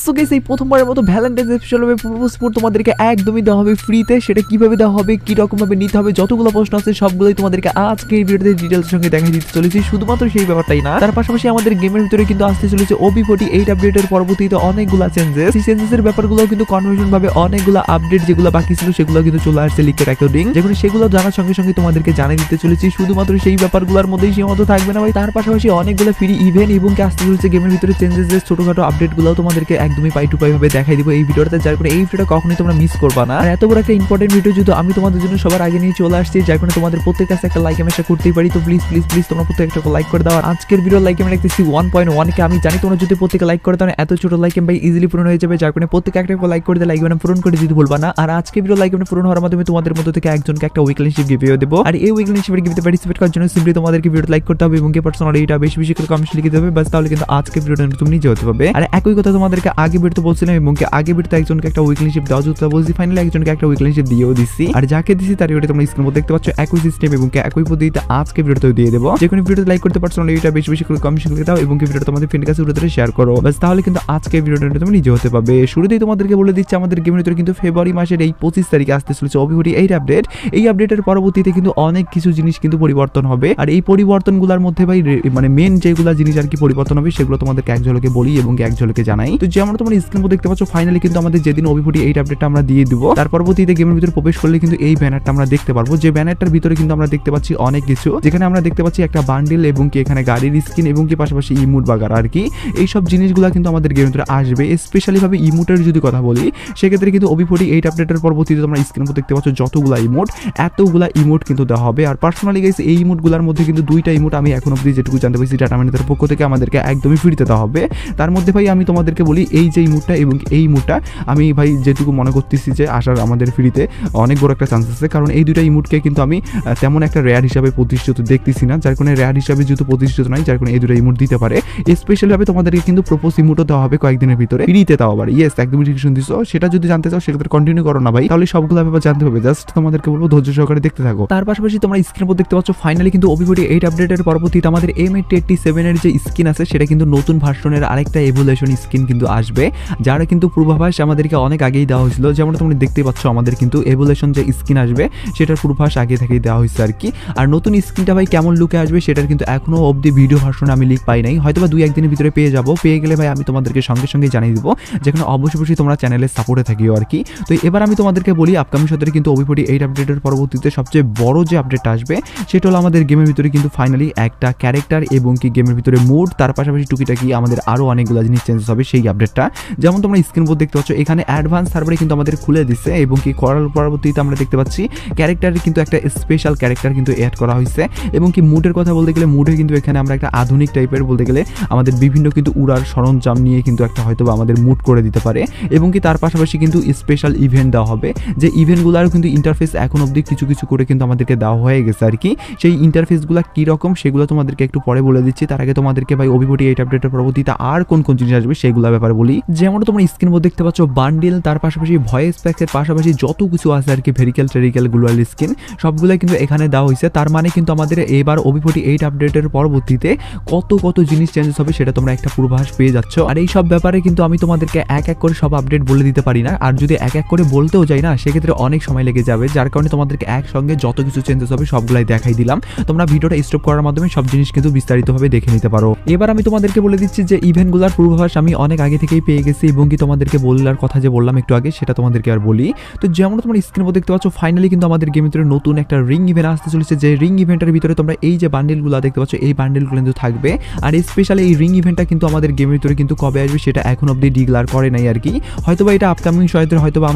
So guys এই প্রথমবারের মতো ভ্যালেন্টাইন্স স্পেশাল প্রপোজ মোড তোমাদেরকে একদমই দেওয়া হবে ফ্রিতে। সেটা কিভাবে দেওয়া হবে, কি রকম ভাবে নিতে হবে, যতগুলো প্রশ্ন আছে সবগুলোই তোমাদেরকে আজকে এই ভিডিওতে ডিটেইলস সঙ্গে দেখাই দিতে চলেছি। শুধুমাত্র সেই ব্যাপারটাই না, তার পাশাপাশি আমাদের গেমের ভিতরে কিন্তু আসতে চলেছে OB48 আপডেটের পরবর্তীতে অনেকগুলো চেঞ্জেস। এই চেঞ্জেসের ব্যাপারগুলো কিন্তু কনভার্সন ভাবে অনেকগুলো আপডেট যেগুলো বাকি ছিল সেগুলো কিন্তু চলে আসছে লিকের অ্যাকর্ডিং, যেগুলো সেগুলো জানার সঙ্গে সঙ্গে তোমাদেরকে জানিয়ে দিতে চলেছি। শুধুমাত্র সেই ব্যাপারগুলোর মধ্যেই সীমাবদ্ধ থাকবে না ভাই, তার পাশাপাশি অনেকগুলো ফ্রি ইভেন্ট এবং আসতে চলেছে গেমের ভিতরে চেঞ্জেস, ছোটখাটো আপডেটগুলো তোমাদেরকে একদমই পাই টু পাই ভাবে দেখাই দিব এই ভিডিওতে, যার কারণে এই ভিডিওটা কখনোই তোমরা মিস করবা না। আর এত বড় একটা ইম্পর্টেন্ট ভিডিও যদি আমি তোমাদের জন্য সবার আগে নিয়ে চলে আসছি, যার কারণে তোমাদের প্রত্যেকের কাছে একটা লাইক আমি আশা করতেই পারি। তো প্লিজ প্লিজ প্লিজ তোমরা প্রত্যেক একটা লাইক করে দাও। আর আজকের ভিডিও লাইক আমি রাখতেছি 1.1 কে। আমি জানি তোমরা যদি প্রত্যেকে লাইক করে তাহলে এত ছোট লাইক ভাই ইজিলি পূরণ হয়ে যাবে, যার কারণে প্রত্যেকে একটা লাইক করে দিয়ে লাইক বাটন পূরণ করে দিতে ভুলবা না। আর আজকে ভিডিও লাইক বাটন পূরণ হওয়ার মাধ্যমে তোমাদের মধ্যে থেকে একজনকে একটা উইকলি শিপ গিভঅ্যাওয়ে দেব। আর এই উইকলি শিপের গিভতে পার্টিসিপেট করার জন্য সিম্পলি তোমাদেরকে ভিডিও লাইক করতে হবে এবং পার্সোনালি এটা বেশি বেশি করে কমেন্ট লিখে দেবে, বাস তাহলে কিন্তু আজকে ভিডিওটা তুমি নিজে হতে পারবে। আর একই কথা তোমাদেরকে আগে ভিডিওতে বলছিলাম এবং আগে ভিডিওতে একজনকে একটা উইকলি শিপ দেওয়া যেত, বলছি ফাইনালি একজনকে একটা উইকলি শিপ দিয়েও দিচ্ছি। আর যাকে দিচ্ছি তার ভিডিও তোমরা স্ক্রিনে দেখতে পাচ্ছ একই সিস্টেম এবং একই পদ্ধতিতে আজকে ভিডিওতে দিয়ে দেবো। যে কোনো ভিডিওতে লাইক করতে পার্সোনালি এটা বেশি বেশি করে কমেন্ট লিখে দাও এবং ভিডিওটা তোমাদের ফ্রেন্ডের কাছে উড়ে শেয়ার করো, বাস তাহলে কিন্তু আজকে ভিডিওটা তুমি নিজে হতে পারবে। শুরুতেই তোমাদেরকে বলে দিচ্ছি আমাদের গেমের ভিতরে কিন্তু ফেব্রুয়ারি মাসের এই 25 তারিখে আসতে চলেছে OB48 আপডেট। এই আপডেটের পরবর্তীতে কিন্তু অনেক কিছু জিনিস কিন্তু পরিবর্তন হবে। আর এই পরিবর্তনগুলোর মধ্যে ভাই মানে মেন যেগুলো জিনিস আর কি পরিবর্তন হবে সেগুলো তোমাদেরকে এক ঝলকে বলি এবং এক ঝলকে জানাই। তো যেমন তোমরা স্ক্রিনে দেখতে পাচ্ছ ফাইনালি কিন্তু আমাদের যেদিন OB48 আপডেটটা আমরা দিয়ে দিব তার পরবর্তীতে গেমের ভিতরে প্রবেশ করলে কিন্তু এই ব্যানারটা আমরা দেখতে পারবো। যে ব্যানারটার ভিতরে কিন্তু আমরা দেখতে পাচ্ছি অনেক কিছু, যেখানে আমরা দেখতে পাচ্ছি একটা বান্ডিল এবং কি এখানে গাড়ির স্কিন এবং কি পাশাপাশি ইমোট বাগার আর কি এই সব জিনিসগুলো কিন্তু আমাদের গেমের ভিতরে আসবে। স্পেশালি ভাবে ইমোটের যদি কথা বলি সেক্ষেত্রে কিন্তু OB48 আপডেটের পরবর্তীতে তোমরা স্ক্রিনে দেখতে পাচ্ছ যতগুলা ইমোট এতগুলা ইমোট কিন্তু দেওয়া হবে। আর পার্সোনালি গাইস এই ইমোটগুলোর মধ্যে কিন্তু দুইটা ইমোট আমি এখন অবধি যেটুকু জানতে পারছি ডাটা মাইনারের পক্ষ থেকে আমাদেরকে একদমই ফ্রিতে দেওয়া হবে। তার মধ্যে ভাই আমি তোমাদেরকে বলি এই যে ইমোটটা এবং এই ইমোটটা আমি ভাই যেটুকু মনে করতেছি যে আসার আমাদের ফ্রিতে অনেক বড় একটা চান্স আছে, কারণ এই দুইটা ইমোটকে কিন্তু আমি তেমন একটা রেয়ার হিসাবে প্রতিষ্ঠিত দেখতেছি না, যার কারণে রেয়ার হিসাবে যেহেতু প্রতিষ্ঠিত নয় যার কারণে এই দুটো ইমোট দিতে পারে। স্পেশালি ভাবে তোমাদেরকে কিন্তু প্রপোজ ইমোটও দেওয়া হবে কয়েকদিনের ভিতরে ফ্রিতে দেওয়া হবে। ইয়েস একদমই ঠিক শুনতেছো, সেটা যদি জানতে চাও সেক্ষেত্রে কন্টিনিউ করো না ভাই, তাহলে সবগুলো ব্যাপার জানতে হবে। জাস্ট তোমাদেরকে বলবো ধৈর্য সহকারে দেখতে থাকো। তার পাশাপাশি তোমরা স্ক্রিনের উপর দেখতে পাচ্ছ ফাইনালি কিন্তু OB48 আপডেটের পরবর্তীতে আমাদের M887 এর যে স্কিন আছে সেটা কিন্তু নতুন ভার্সনের আরেকটা এভলিউশন স্কিন কিন্তু আসবে, যারা কিন্তু পূর্বাভাস আমাদেরকে অনেক আগেই দেওয়া হয়েছিল। যেমন তোমরা দেখতে পাচ্ছ আমাদের কিন্তু এভলিউশন যে স্কিন আসবে সেটার পূর্বাভাস আগে থেকেই দেওয়া হয়েছে আর কি। আর নতুন স্কিনটা ভাই কেমন লুকে আসবে সেটার কিন্তু এখনো অবধি ভিডিও ভার্সনে আমি লিক পাই নাই, হয়তো বা 2-1 দিনের ভিতরে পেয়ে যাবো। পেয়ে গেলে ভাই আমি তোমাদেরকে সঙ্গে সঙ্গে জানিয়ে দিব, যেখানে অবশ্যই তোমরা চ্যানেলের সাপোর্টে থাকিও আর কি। তো এবার আমি তোমাদেরকে বলি আপকামিং সপ্তাহে কিন্তু OB48 আপডেটের পরবর্তীতে সবচেয়ে বড় যে আপডেটটা আসবে সেটা হলো আমাদের গেমের ভিতরে কিন্তু ফাইনালি একটা ক্যারেক্টার এবং কি গেমের ভিতরে মুড, তার পাশাপাশি টুকিটাকি আমাদের আরো অনেকগুলো জিনিস চেঞ্জেস হবে সেই আপডেটটা। যেমন তোমরা স্ক্রিন উপর দেখতে পাচ্ছ এখানে অ্যাডভান্স সার্ভারে কিন্তু আমাদের খুলে দিচ্ছে এবং কি করার পরবর্তীতে আমরা দেখতে পাচ্ছি ক্যারেক্টারের কিন্তু একটা স্পেশাল ক্যারেক্টার কিন্তু অ্যাড করা হয়েছে এবং কি মুডের কথা বলতে গেলে মুডে কিন্তু এখানে আমরা একটা আধুনিক টাইপের বলতে গেলে আমাদের বিভিন্ন কিন্তু উড়ার সরঞ্জাম নিয়ে কিন্তু একটা হয়তো আমাদের মুড করে দিতে পারে এবং কি তার পাশাপাশি কিন্তু স্পেশাল ইভেন্ট দেওয়া হবে। যে ইভেন্টগুলোর কিন্তু ইন্টারফেস এখন অবধি কিছু কিছু করে কিন্তু আমাদেরকে দেওয়া হয়ে গেছে আর কি। সেই ইন্টারফেসগুলো কীরকম সেগুলো তোমাদেরকে একটু পরে বলে দিচ্ছি। তার আগে তোমাদেরকে ভাই OB48 আপডেটের পরবর্তীতে আর কোন কোন জিনিস আসবে সেগুলো ব্যাপারে বলি। যেমন তোমরা স্ক্রিন মধ্যে দেখতে পাচ্ছ বান্ডিল, তার পাশাপাশি ভয়েস প্যাকের পাশাপাশি যত কিছু আছে আর কি ভেরিকেল টেরিকেল গ্লোয়াল স্কিন সবগুলো কিন্তু এখানে দেওয়া হয়েছে। তার মানে কিন্তু আমাদের এবার OB48 আপডেটের পরবর্তীতে কত জিনিস চেঞ্জেস হবে সেটা তোমরা একটা পূর্বাভাস পেয়ে যাচ্ছ। আর এই সব ব্যাপারে কিন্তু আমি তোমাদেরকে এক এক করে সব আপডেট বলে দিতে পারি না, আর যদি এক এক করে বলতেও যাই না সেক্ষেত্রে অনেক সময় লেগে যাবে, যার কারণে তোমাদেরকে একসঙ্গে যত কিছু চেঞ্জেস হবে সবগুলাই দেখাই দিলাম। তোমরা ভিডিওটা স্টপ করার মাধ্যমে সব জিনিস কিন্তু বিস্তারিতভাবে দেখে নিতে পারো। এবার আমি তোমাদেরকে বলে দিচ্ছি যে ইভেন্টগুলোর পূর্বাভাস আমি অনেক আগে থেকেই পেয়ে গেছি এবং কি তোমাদেরকে বলার কথা যে বললাম একটু আগে সেটা তোমাদেরকে আর বলি। তো যেমন তোমরা স্ক্রিনে দেখতে পাচ্ছ ফাইনালি কিন্তু আমাদের গেমের ভিতরে নতুন একটা রিং ইভেন্ট আসতে চলেছে, যে রিং ইভেন্টের ভিতরে তোমরা এই যে বান্ডেলগুলো দেখতে পাচ্ছ এই বান্ডেলগুলো কিন্তু থাকবে। আর স্পেশালি এই রিং ইভেন্টটা কিন্তু আমাদের গেমের ভিতরে কিন্তু কবে আসবে সেটা এখন অবধি ডিক্লেয়ার করে নাই আর কি। হয়তোবা এটা আপকামিং সহায়তার হয়তোবা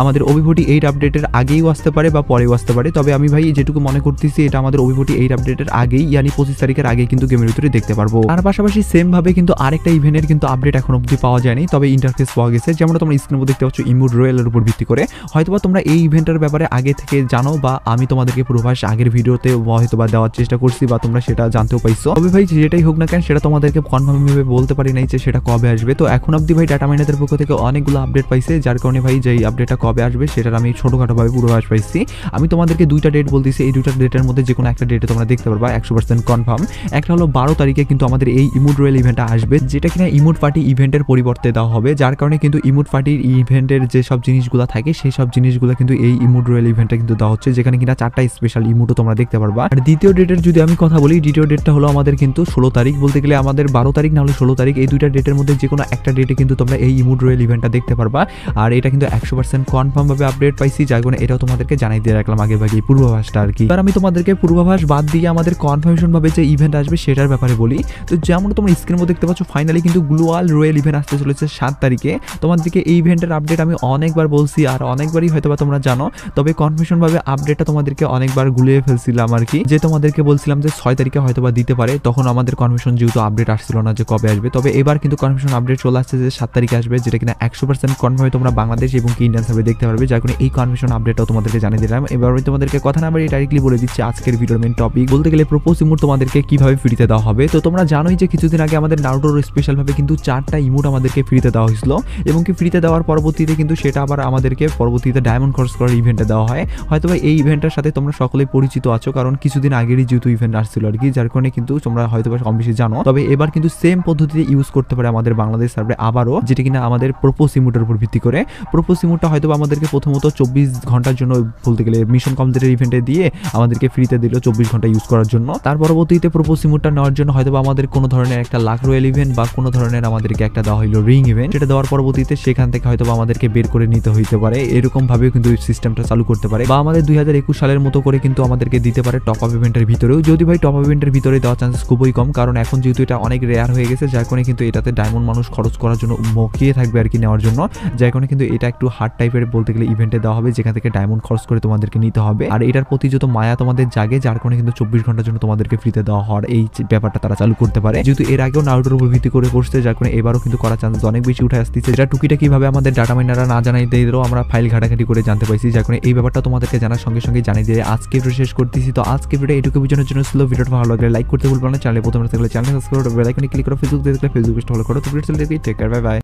আমাদের OB48 আপডেটের আগেও আসতে পারে বা পরেও আসতে পারে, তবে আমি ভাই যেটুকু মনে করতেছি এটা আমাদের OB48 আপডেটের আগেই ইয়ানি 25 তারিখের আগেই কিন্তু গেমের ভিতরে দেখতে পারবো। তার পাশাপাশি সেম ভাবে কিন্তু আরেকটা ইভেন্টের কিন্তু আপডেট এখন অবধি পাওয়া যায়নি, তবে ইন্টারফেস পাওয়া গেছে। যেমন তোমরা স্ক্রিনে দেখতে পাচ্ছ ইমোট রয়্যালের উপর ভিত্তি করে হয়তোবা তোমরা এই ইভেন্টের ব্যাপারে আগে থেকে জানো বা আমি তোমাদেরকে পূর্বাভাস আগের ভিডিওতে হয়তোবা দেওয়ার চেষ্টা করছি বা তোমরা সেটা জানতেও পাইছো। তবে ভাই যেটাই হোক না কেন সেটা তোমাদেরকে কনফার্ম ভাবে বলতে পারি নাই যে সেটা কবে আসবে। তো এখন অবধি ভাই ডাটা মাইনারের পক্ষ থেকে অনেকগুলো আপডেট পাইছে, যার কারণে ভাই যে আপডেটটা কবে আসবে সেটার আমি ছোটখাটো ভাবে পূর্বাভাস পাইছি। আমি তোমাদেরকে দুইটা ডেট বলতেছি, এই দুইটা ডেটের মধ্যে যে কোনো একটা ডেটে তোমরা দেখতে পারবা 100% কনফার্ম। একটা হলো 12 তারিখে কিন্তু আমাদের এই ইমোট রয়্যাল ইভেন্টটা আসবে, যেটা কিনা ইমোট পার্টি ইভেন্ট ইভেন্টের পরিবর্তে দেওয়া হবে, যার কারণে কিন্তু ইমোট পার্টির ইভেন্টের যে সব জিনিসগুলো থাকে সেই সব জিনিসগুলো কিন্তু এই ইমোট রয়্যাল ইভেন্টে কিন্তু দেওয়া হচ্ছে, যেখানে কিনা 4টা স্পেশাল ইমোটও তোমরা দেখতে পারবা। আর দ্বিতীয় ডেটের যদি আমি কথা বলি, দ্বিতীয় ডেটটা হলো আমাদের কিন্তু 16 তারিখ, বলতে গেলে আমাদের 12 তারিখ না হলে 16 তারিখ, এই দুইটা ডেটের মধ্যে যে কোনো একটা ডেটে কিন্তু তোমরা এই ইমোট রয়্যাল ইভেন্টটা দেখতে পারবা। আর এটা কিন্তু 100% কনফার্ম ভাবে আপডেট পাইছি, যার কারণে এটাও তোমাদেরকে জানাই দিয়ে রাখলাম আগে ভাগে পূর্বাভাসটা আর কি। আর আমি তোমাদেরকে পূর্বাভাস বাদ দিয়ে আমাদের কনফার্মেশন ভাবে যে ইভেন্ট আসবে সেটার ব্যাপারে বলি। তো যেমন তোমরা স্ক্রিনের মধ্যে দেখতে পাচ্ছ, ফাইনালি কিন্তু গ্লোবাল রয়্যাল ইভেন্ট আসতে চলেছে 7 তারিখে। তোমাদেরকে এই ইভেন্টের আপডেট আমি অনেকবার বলছি আর অনেকবারই হয়তোবা তোমরা জানো, তবে কনফার্মেশন ভাবে আপডেটটা তোমাদেরকে অনেকবার গুলিয়ে ফেলছিলাম আর কি, যে তোমাদেরকে বলছিলাম যে 6 তারিখে হয়তোবা দিতে পারে, তখন আমাদের কনফার্মেশন যেহেতু আপডেট আসছিল না যে কবে আসবে, তবে এবার কিন্তু কনফার্মেশন আপডেট চলে আসছে যে 7 তারিখে আসবে, যেটা কিনা 100% কনফার্ম তোমরা বাংলাদেশ এবং কি ইন্ডিয়ান সার্ভে দেখতে পারবে, যার কারণে এই কনফার্মেশন আপডেটটাও তোমাদেরকে জানিয়ে দিলাম। এবার আমি তোমাদেরকে কথা না বলে ডাইরেক্টলি বলে দিচ্ছি আজকের ভিডিওর মেইন টপিক, বলতে গেলে প্রপোজ ইমোট তোমাদেরকে কিভাবে ফ্রিতে দেওয়া হবে। তো তোমরা জানোই যে কিছুদিন আগে আমাদের নারুটোর স্পেশাল ভাবে কিন্তু 4টা ইমোট আমাদেরকে ফ্রিতে দেওয়া হয়েছিল, এবং কি ফ্রিতে দেওয়ার পরবর্তীতে কিন্তু সেটা আবার আমাদেরকে পরবর্তীতে ডায়মন্ড খরচ করার ইভেন্টে দেওয়া হয়। হয়তোবা এই ইভেন্টের সাথে তোমরা সকলেই পরিচিত আছো, কারণ কিছুদিন আগেরই যেহেতু ইভেন্ট আসছিল আর কি, যার কারণে কিন্তু তোমরা হয়তোবা কম বেশি জানো। তবে এবার কিন্তু সেম পদ্ধতিতে ইউজ করতে পারে আমাদের বাংলাদেশ সার্ভে আবারও, যেটা কিনা আমাদের প্রপোজ ইমোটের উপর ভিত্তি করে। প্রপোজ ইমোটটা হয়তোবা আমাদেরকে প্রথমত 24 ঘন্টার জন্য, বলতে গেলে মিশন কমপ্লিটের ইভেন্টে দিয়ে আমাদেরকে ফ্রিতে দিল 24 ঘন্টা ইউজ করার জন্য। তার পরবর্তীতে প্রপোজ ইমোটটা নেওয়ার জন্য হয়তোবা আমাদের কোনো ধরনের একটা লাখ রয়্যাল ইভেন্ট বা কোনো ধরনের আমাদেরকে একটা দেওয়া হইলো রিং ইভেন্ট, সেটা দেওয়ার পরবর্তীতে সেখান থেকে হয়তোবা আমাদেরকে বের করে নিতে হইতে পারে, এরকম ভাবেও কিন্তু সিস্টেমটা চালু করতে পারে। বা আমাদের 2021 সালের মতো করে কিন্তু আমাদেরকে দিতে পারে টপ আপ ইভেন্টের ভিতরেও, যদি ভাই টপ আপ ইভেন্টের ভিতরে দেওয়ার চান্সেস খুবই কম, কারণ এখন যেহেতু এটা অনেক রেয়ার হয়ে গেছে, যার কারণে কিন্তু এটাতে ডায়মন্ড মানুষ খরচ করার জন্য মকিয়ে থাকবে আর কি নেওয়ার জন্য, যার কারণে কিন্তু এটা একটু হার্ড টাইপের বলতে গেলে ইভেন্টে দেওয়া হবে, যেখান থেকে ডায়মন্ড খরচ করে তোমাদেরকে নিতে হবে। আর এটার প্রতি যত মায়া তোমাদের জাগে, যার কারণে কিন্তু 24 ঘন্টার জন্য তোমাদেরকে ফ্রিতে দেওয়া হওয়ার এই ব্যাপারটা তারা চালু করতে পারে, যেহেতু এর আগেও নারুটোর উপর ভিত্তি করে করছে, যার কারণে এবারও কিন্তু করার চান্সেস অনেক বেশি উঠে আসতেছে। এটা টুকিটা কিভাবে আমাদের ডাটা মাইনাররা না জানাই দিলেও আমরা ফাইল ঘাটাঘাটি করে জানতে পাইছি, যার কারণে এই ব্যাপারটা তোমাদেরকে জানার সঙ্গে সঙ্গে জানিয়ে দিয়ে আজকে ভিডিও শেষ করতেছি। তো আজকে ভিডিও এটুকু বোঝানোর জন্য ছিল, ভিডিওটা ভালো লাগলে লাইক করতে ভুলবে না, চ্যানেলে প্রথমে থাকলে চ্যানেল সাবস্ক্রাইব করো, বেল আইকনে ক্লিক করো, ফেসবুক দেখলে ফেসবুক পেজটা ফলো করো। তো ভিডিও চলে দেখি, টেক কেয়ার, বাই বাই।